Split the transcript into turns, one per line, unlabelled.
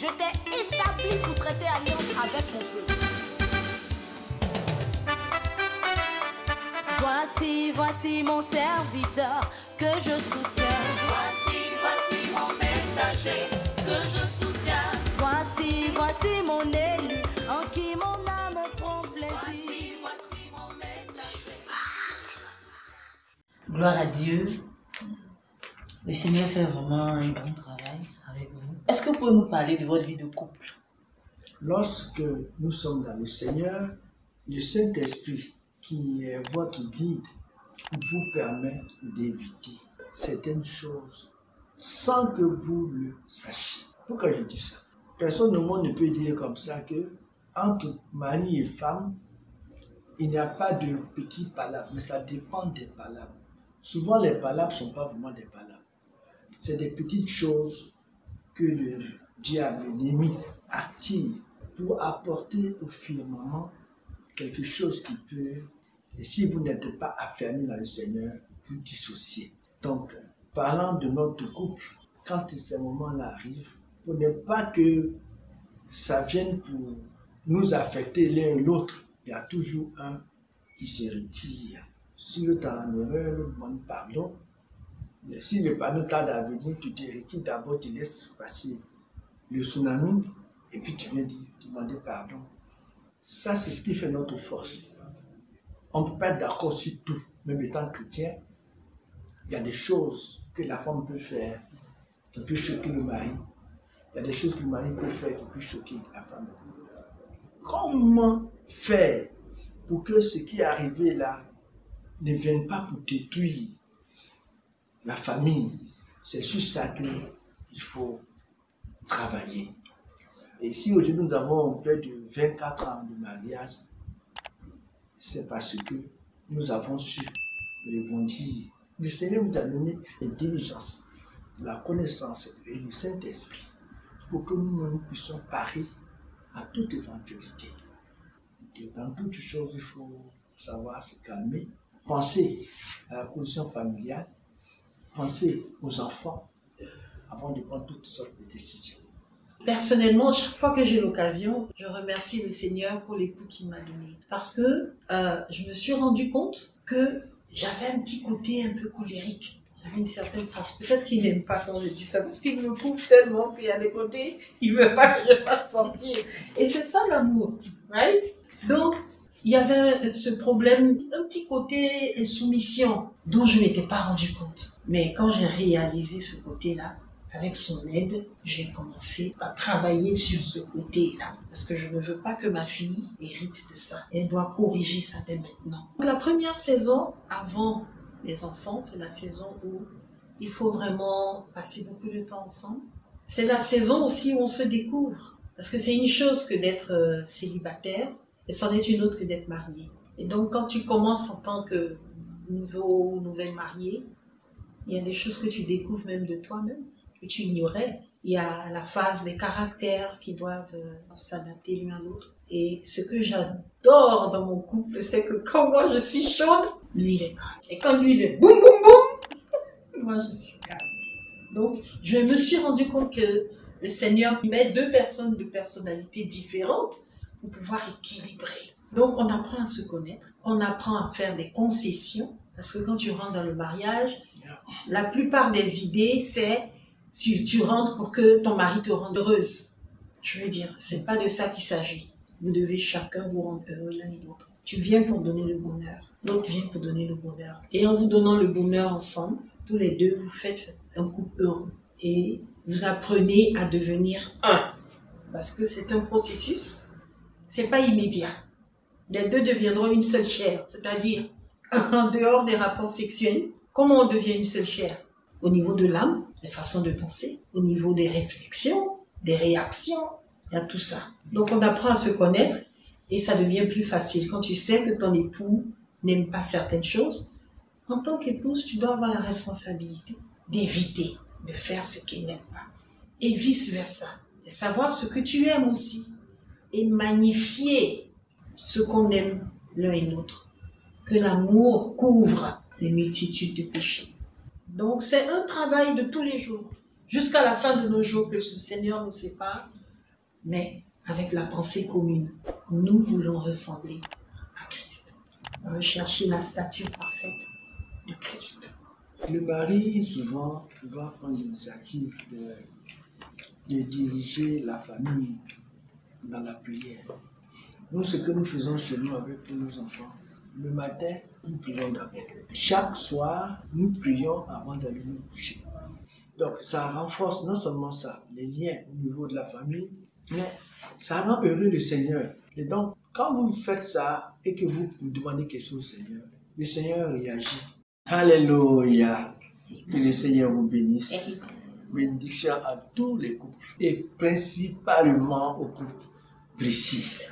Je t'ai établi pour traiter alliance avec mon peuple. Voici mon serviteur que je soutiens. Voici mon messager que je soutiens. Voici mon élu en qui mon âme prend plaisir. Voici mon messager.
Gloire à Dieu. Le Seigneur fait vraiment un grand travail avec vous. Est-ce que vous pouvez nous parler de votre vie de couple?
Lorsque nous sommes dans le Seigneur, le Saint-Esprit, qui est votre guide, vous permet d'éviter certaines choses sans que vous le sachiez. Pourquoi je dis ça? Personne au monde ne peut dire comme ça que entre mari et femme, il n'y a pas de petites palabres, mais ça dépend des palabres. Souvent, les palabres ne sont pas vraiment des palabres. C'est des petites choses que le diable, l'ennemi, attire pour apporter au firmament quelque chose qui peut, et si vous n'êtes pas affermi dans le Seigneur, vous dissocier. Donc, parlant de notre couple, quand ces moments-là arrivent, pour ne pas que ça vienne pour nous affecter l'un et l'autre, il y a toujours un qui se retire. Si le temps en erreur, le demande pardon. Mais si le pardon tarde à venir, tu te retires d'abord, tu laisses passer le tsunami, et puis tu viens demander pardon. Ça, c'est ce qui fait notre force. On ne peut pas être d'accord sur tout, même étant chrétien. Il y a des choses que la femme peut faire qui peut choquer le mari. Il y a des choses que le mari peut faire qui peut choquer la femme. Comment faire pour que ce qui est arrivé là ne vienne pas pour détruire la famille? C'est sur ça qu'il faut travailler. Et si aujourd'hui nous avons près de 24 ans de mariage, c'est parce que nous avons su rebondir. Le Seigneur nous a donné l'intelligence, la connaissance et le Saint-Esprit pour que nous puissions parer à toute éventualité. Et dans toutes choses, il faut savoir se calmer, penser à la position familiale, penser aux enfants avant de prendre toutes sortes de décisions.
Personnellement, chaque fois que j'ai l'occasion, je remercie le Seigneur pour l'époux qu'il m'a donné. Parce que je me suis rendu compte que j'avais un petit côté un peu colérique. J'avais une certaine façon. Peut-être qu'il n'aime pas quand je dis ça, parce qu'il me couvre tellement qu'il y a des côtés, il ne veut pas que je fasse sentir. Et c'est ça l'amour, right? Donc, il y avait ce problème, un petit côté soumission, dont je ne m'étais pas rendu compte. Mais quand j'ai réalisé ce côté-là, avec son aide, j'ai commencé à travailler sur ce côté-là. Parce que je ne veux pas que ma fille hérite de ça. Elle doit corriger ça dès maintenant. La première saison, avant les enfants, c'est la saison où il faut vraiment passer beaucoup de temps ensemble. C'est la saison aussi où on se découvre. Parce que c'est une chose que d'être célibataire, et c'en est une autre que d'être marié. Et donc, quand tu commences en tant que nouveau ou nouvelle mariée, il y a des choses que tu découvres même de toi-même, que tu ignorais. Il y a la phase des caractères qui doivent s'adapter l'un à l'autre. Et ce que j'adore dans mon couple, c'est que quand moi je suis chaude, lui il est calme. Et quand lui il est boum boum boum, moi je suis calme. Donc je me suis rendu compte que le Seigneur met deux personnes de personnalités différentes pour pouvoir équilibrer. Donc on apprend à se connaître, on apprend à faire des concessions, parce que quand tu rentres dans le mariage, la plupart des idées c'est tu rentres pour que ton mari te rende heureuse. Je veux dire, c'est pas de ça qu'il s'agit. Vous devez chacun vous rendre heureux l'un et l'autre. Tu viens pour donner le bonheur, l'autre vient pour donner le bonheur. Et en vous donnant le bonheur ensemble, tous les deux, vous faites un couple heureux. Et vous apprenez à devenir un. Parce que c'est un processus, c'est pas immédiat. Les deux deviendront une seule chair, c'est-à-dire en dehors des rapports sexuels. Comment on devient une seule chair? Au niveau de l'âme, les façons de penser, au niveau des réflexions, des réactions, il y a tout ça. Donc on apprend à se connaître et ça devient plus facile. Quand tu sais que ton époux n'aime pas certaines choses, en tant qu'épouse, tu dois avoir la responsabilité d'éviter de faire ce qu'il n'aime pas. Et vice-versa. Et savoir ce que tu aimes aussi. Et magnifier ce qu'on aime l'un et l'autre. Que l'amour couvre les multitudes de péchés. Donc c'est un travail de tous les jours. Jusqu'à la fin de nos jours que le Seigneur nous sépare, mais avec la pensée commune. Nous voulons ressembler à Christ. Rechercher la stature parfaite de Christ.
Le mari, souvent, va prendre l'initiative de diriger la famille dans la prière. Nous, ce que nous faisons chez nous avec nos enfants, le matin, nous prions d'abord. Chaque soir, nous prions avant d'aller nous coucher. Donc, ça renforce non seulement ça, les liens au niveau de la famille, mais ça rend heureux le Seigneur. Et donc, quand vous faites ça et que vous demandez quelque chose au Seigneur, le Seigneur réagit. Alléluia. Que le Seigneur vous bénisse. Bénédiction à tous les couples et principalement aux couples précis.